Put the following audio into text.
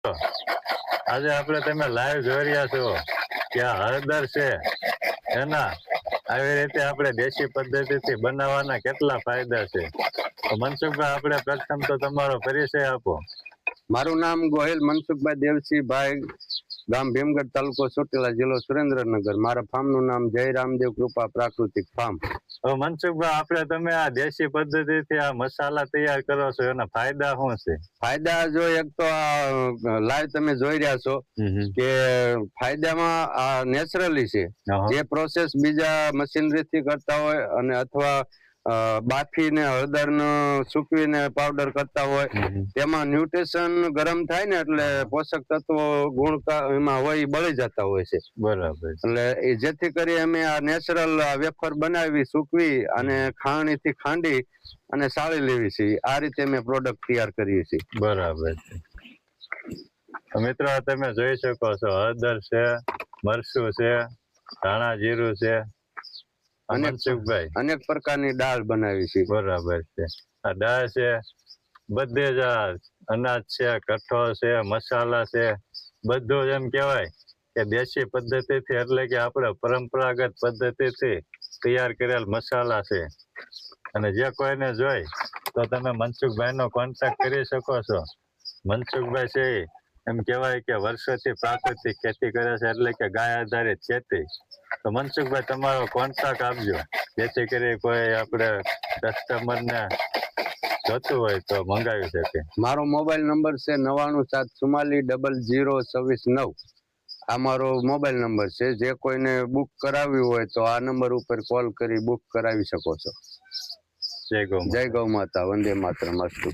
આજે આપણે તમે લાઈવ જોઈ રહ્યા છો કે આ હળદર છે એના આવી રીતે આપણે દેશી પદ્ધતિથી બનાવવાના કેટલા ફાયદા છે. તો મનસુખભાઈ, આપણે પ્રથમ તો તમારો પરિચય આપો. મારું નામ ગોહિલ મનસુખભાઈ દેવસિંહભાઈ, ગામ ભીમગઢ, તાલુકો ચોટીલા, જિલ્લો સુરેન્દ્રનગર. મારા ફાર્મનું નામ જય રામદેવ કૃપા પ્રાકૃતિક ફાર્મ. હવે મનસુખભાઈ, આપણે તમે આ દેશી પદ્ધતિથી આ મસાલા તૈયાર કરો છો, એના ફાયદા શું છે? ફાયદા જો એક તો આ લાઈવ તમે જોઈ રહ્યા છો કે ફાયદામાં આ નેચરલી છે. જે પ્રોસેસ બીજા મશીનરીથી કરતા હોય અને અથવા બાફીને હળદરનો સૂકવીને પાવડર કરતા હોય તેમાં ન્યુટ્રિશન ગરમ થાય ને એટલે પોષક તત્વો ગુણ એમાં હોય બળી જતા હોય છે. બરાબર. એટલે જેથી કરી અમે આ નેચરલ વેફર બનાવી સૂકવી અને ખાણીથી ખાંડી અને સાળી લેવી છે. આ રીતે અમે પ્રોડક્ટ તૈયાર કરીએ છીએ. બરાબર છે. મિત્રો, તમે જોઈ શકો છો હળદર છે, મરચું છે, ધાણા જીરું છે, અનેક પ્રકારની દાળ બનાવી છે. બરાબર છે. આ દાળ છે, બધે જ અનાજ છે, કઠોળ છે, મસાલા છે, બધું એમ કેવાય કે દેશી પદ્ધતિથી, એટલે કે આપણે પરંપરાગત પદ્ધતિથી તૈયાર કરેલ મસાલા છે. અને જે કોઈને જોઈ તો તમે મનસુખભાઈ નો કોન્ટેક્ટ કરી શકો છો. મનસુખભાઈ છે એમ કહેવાય કે વર્ષોથી પ્રાકૃતિક ખેતી કરે છે, એટલે કે ગાય આધારિત ખેતી. તો મનસુખભાઈ, તમારો કોન્ટેક્ટ આપજો, જેથી કરી કોઈ આપણે કસ્ટમરને જોતું હોય તો મંગાવી શકે. મારો મોબાઈલ નંબર છે 9974400026 આ મારો મોબાઈલ નંબર છે. જે કોઈને બુક કરાવ્યું હોય તો આ નંબર ઉપર કોલ કરી બુક કરાવી શકો છો. જય ગૌ માતા. જય ગૌ માતા. વંદે માતરમ. અસ્તુ.